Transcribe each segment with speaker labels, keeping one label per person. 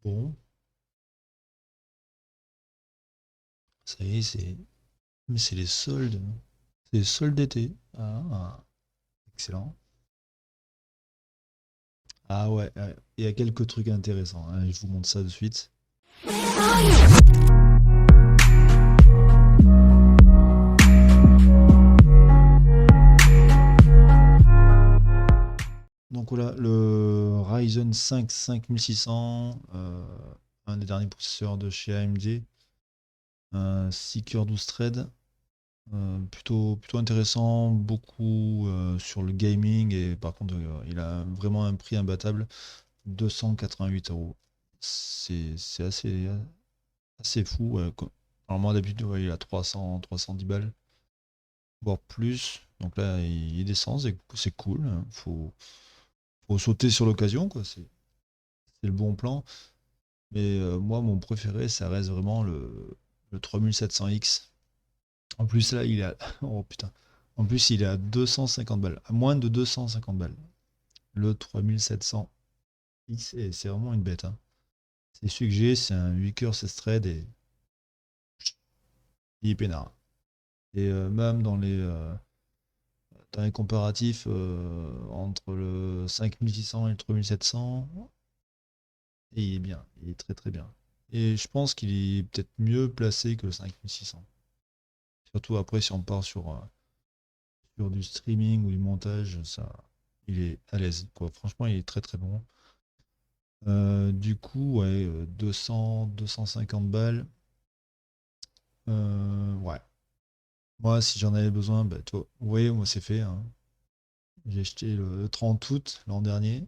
Speaker 1: Bon, ça y est, mais c'est les soldes. C'est les soldes d'été. Ah, excellent. Ah ouais, ouais, il y a quelques trucs intéressants, hein, je vous montre ça de suite. Donc voilà, le Ryzen 5 5600, un des derniers processeurs de chez AMD, un 6 cœurs 12 threads, plutôt intéressant, beaucoup sur le gaming et par contre il a vraiment un prix imbattable, 288 euros. C'est assez fou. Ouais, normalement d'habitude ouais, il a 310 balles, voire plus. Donc là il descend, c'est cool, hein. Faut sauter sur l'occasion, quoi. C'est le bon plan. Mais moi, mon préféré, ça reste vraiment le 3700X. En plus, là, il est à... Oh putain. En plus, il est à 250 balles. À moins de 250 balles. Le 3700X, et c'est vraiment une bête, hein. C'est celui que j'ai, c'est un 8 coeurs 16 threads et il est peinard. Et même dans les comparatifs entre le 5600 et le 3700, et il est bien. Il est très très bien. Et je pense qu'il est peut-être mieux placé que le 5600. Surtout après, si on part sur du streaming ou du montage, ça, il est à l'aise, quoi. Franchement, il est très très bon. Du coup, ouais, 250 balles. Ouais. Moi, si j'en avais besoin, bah, toi, vous voyez, moi, c'est fait, hein. J'ai acheté le 30 août l'an dernier.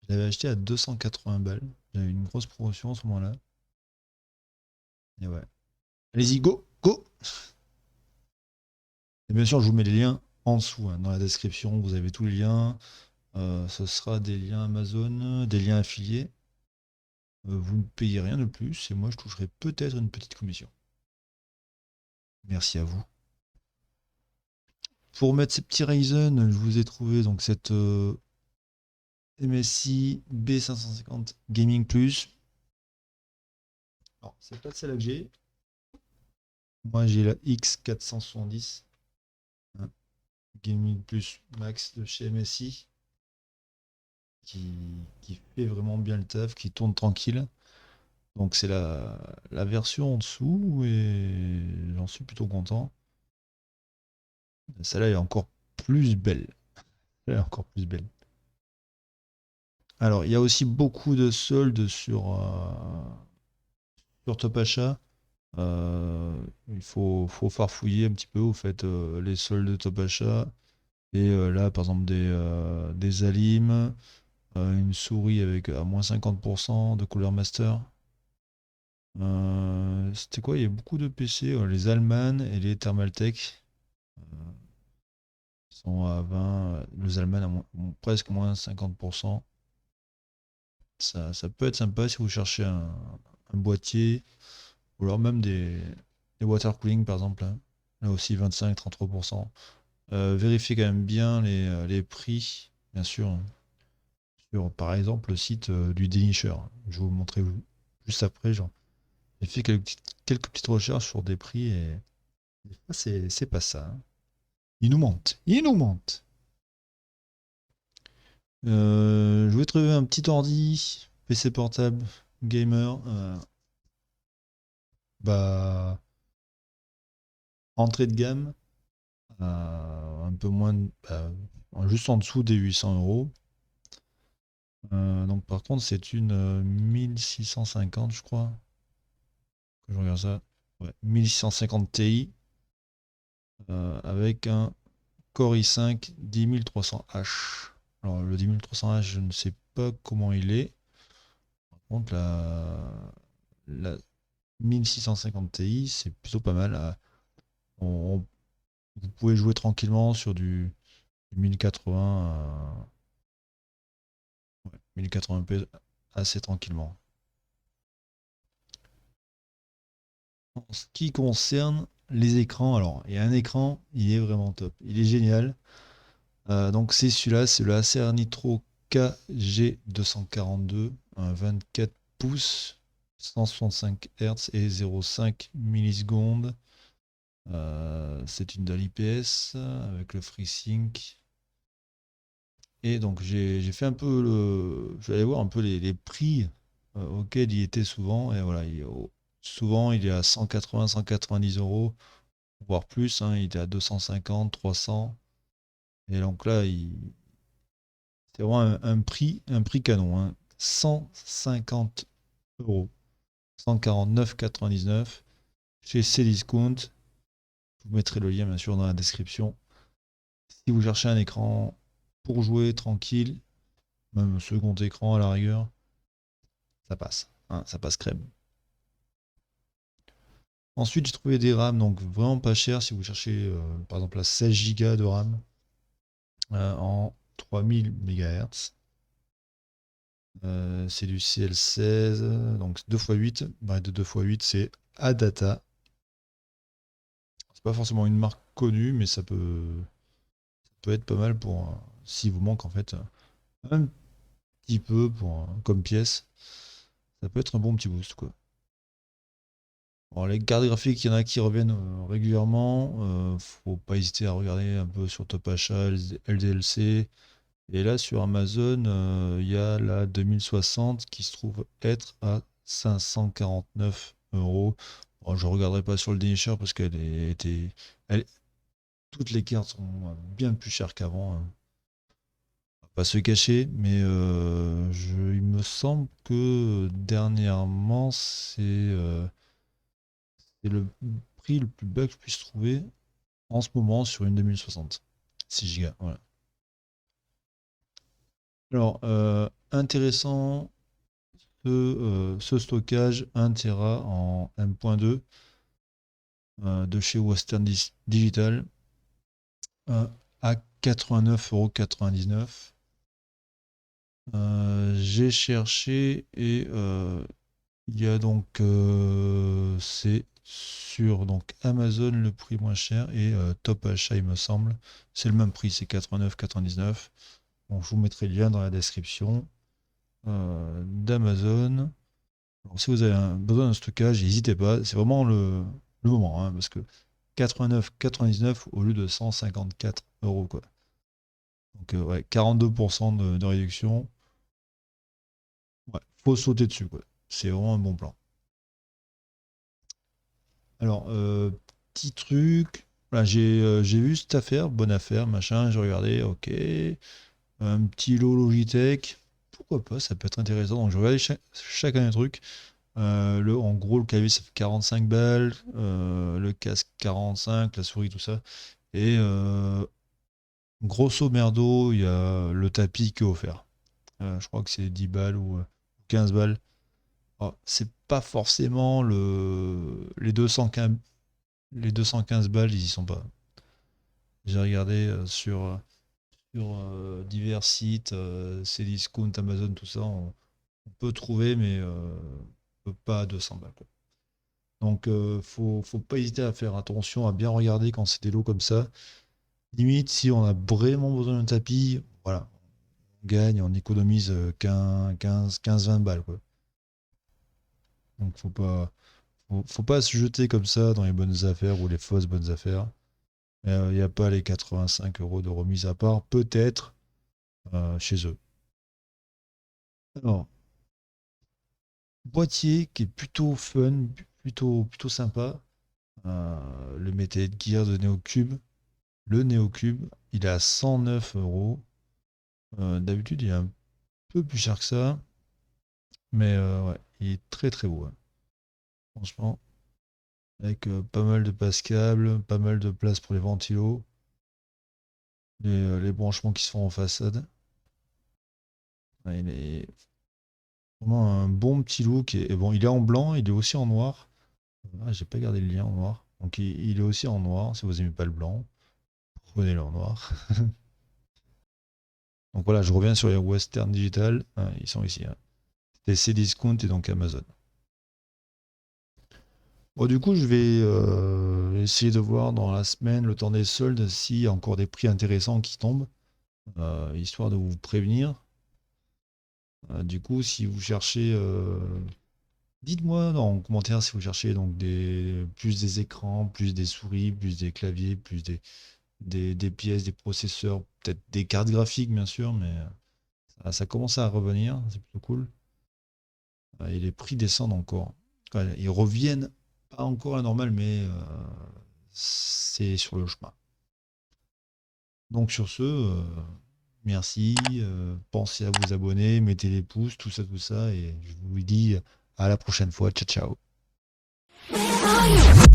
Speaker 1: Je l'avais acheté à 280 balles. J'avais une grosse promotion à ce moment-là. Et ouais. Allez-y, go, go! Et bien sûr, je vous mets les liens en dessous, hein, dans la description. Vous avez tous les liens. Ce sera des liens Amazon, des liens affiliés. Vous ne payez rien de plus et moi je toucherai peut-être une petite commission. Merci à vous. Pour mettre ces petits Ryzen, je vous ai trouvé donc cette MSI B550 Gaming Plus. Alors, c'est pas celle-là que j'ai. Moi j'ai la X470, hein, Gaming Plus Max de chez MSI qui fait vraiment bien le taf, qui tourne tranquille. Donc c'est la version en dessous et j'en suis plutôt content. Celle-là est encore plus belle. Elle est encore plus belle. Alors, il y a aussi beaucoup de soldes sur Top Achat. Il faut farfouiller un petit peu, vous faites les soldes de Top Achat. Et là, par exemple, des Alim, une souris avec à moins 50% de Cooler Master. C'était quoi? Il y a beaucoup de PC, les Allman et les Thermaltake. Ils sont à 20, les Allman à presque moins 50%. Ça peut être sympa si vous cherchez un boîtier. Ou alors même des water cooling par exemple, hein. Là aussi 25-33%. Vérifiez quand même bien les prix, bien sûr, hein, sur par exemple le site du dénicheur. Je vais vous le montrer juste après. Genre, j'ai fait quelques petites recherches sur des prix et des fois, c'est pas ça, hein. Ils nous mentent. Ils nous mentent. Je voulais trouver un petit ordi, PC portable, gamer. Bah, entrée de gamme, un peu moins, juste en dessous des 800 euros. Donc par contre, c'est une 1650, je crois. Que je regarde ça. Ouais, 1650 Ti avec un Core i5 10300H. Alors le 10300H, je ne sais pas comment il est. Par contre, la 1650 Ti, c'est plutôt pas mal. Vous pouvez jouer tranquillement sur du 1080, 1080p assez tranquillement. En ce qui concerne les écrans, alors il y a un écran, il est vraiment top, il est génial. Donc c'est celui-là, c'est le Acer Nitro KG242, un 24 pouces, 165 Hz et 0,5 millisecondes. C'est une dalle IPS avec le FreeSync. Et donc j'ai fait un peu je vais aller voir un peu les prix auxquels il était souvent. Et voilà, souvent il est à 180, 190 euros, voire plus, hein, il était à 250, 300. Et donc là, c'est vraiment un prix canon, hein. 150 euros, 149,99 chez Cdiscount. Je vous mettrai le lien bien sûr dans la description. Si vous cherchez un écran pour jouer tranquille, même second écran à la rigueur, ça passe, hein, ça passe crème. Ensuite, j'ai trouvé des RAM donc vraiment pas cher si vous cherchez par exemple la 16 Go de RAM en 3000 MHz. C'est du CL16, donc 2x8. Bah, de 2x8, c'est Adata. C'est pas forcément une marque connue, mais ça peut être pas mal pour si vous manque en fait un petit peu comme pièce. Ça peut être un bon petit boost quoi. Bon, les cartes graphiques, il y en a qui reviennent régulièrement. Faut pas hésiter à regarder un peu sur Top Achat, LDLC. Et là, sur Amazon, il y a la 2060 qui se trouve être à 549 euros. Bon, je ne regarderai pas sur le dénicheur parce toutes les cartes sont bien plus chères qu'avant, hein. On va pas se cacher, mais il me semble que dernièrement, c'est le prix le plus bas que je puisse trouver en ce moment sur une 2060. 6 Go, voilà. Alors, intéressant, ce stockage 1 Tera en M.2 de chez Western Digital à 89,99 €. J'ai cherché et il y a donc c'est sur donc Amazon le prix moins cher et Top Achat il me semble. C'est le même prix, c'est 89,99 €. Bon, je vous mettrai le lien dans la description d'Amazon. Alors, si vous avez besoin d'un stockage, n'hésitez pas, c'est vraiment le moment, hein, parce que 89,99 au lieu de 154 euros, quoi. Donc ouais, 42% de réduction. Ouais, faut sauter dessus, quoi. C'est vraiment un bon plan. Alors, petit truc, voilà, j'ai vu cette affaire, bonne affaire, machin, j'ai regardé, ok. Un petit lot Logitech, pourquoi pas, ça peut être intéressant. Donc je regardais chacun des trucs. En gros, le clavier ça fait 45 balles, le casque 45, la souris, tout ça. Et grosso merdo, il y a le tapis qui est offert. Je crois que c'est 10 balles ou 15 balles. Alors, c'est pas forcément les 215 balles, ils y sont pas. J'ai regardé sur divers sites, Cdiscount, Amazon, tout ça, on peut trouver, mais pas à 200 balles, quoi. Donc, faut pas hésiter à faire attention, à bien regarder quand c'est des lots comme ça. Limite, si on a vraiment besoin d'un tapis, voilà, on gagne, on économise 15-20 balles, quoi. Donc, faut pas se jeter comme ça dans les bonnes affaires ou les fausses bonnes affaires. Il n'y a pas les 85 euros de remise à part, peut-être chez eux. Alors, boîtier qui est plutôt fun, plutôt sympa. Le Metal Gear de Neocube. Le Neocube, il est à 109 euros. D'habitude, il est un peu plus cher que ça. Mais ouais, il est très très beau, hein. Franchement, avec pas mal de passes câbles, pas mal de place pour les ventilos, les branchements qui se font en façade. Ouais, il est vraiment un bon petit look. Et bon, il est en blanc, il est aussi en noir. Ah, j'ai pas gardé le lien en noir. Donc il est aussi en noir. Si vous aimez pas le blanc, prenez-le en noir. Donc voilà, je reviens sur les Western Digital, hein, ils sont ici, hein. C'était Cdiscount et donc Amazon. Bon, du coup, je vais essayer de voir dans la semaine, le temps des soldes, s'il y a encore des prix intéressants qui tombent, histoire de vous prévenir. Du coup, si vous cherchez, dites-moi en commentaire si vous cherchez donc plus des écrans, plus des souris, plus des claviers, plus des pièces, des processeurs, peut-être des cartes graphiques bien sûr, mais ça commence à revenir, c'est plutôt cool. Et les prix descendent encore. Ouais, ils reviennent pas encore à la normale, mais c'est sur le chemin. Donc sur ce, merci, pensez à vous abonner, mettez les pouces, tout ça, et je vous dis à la prochaine fois. Ciao, ciao.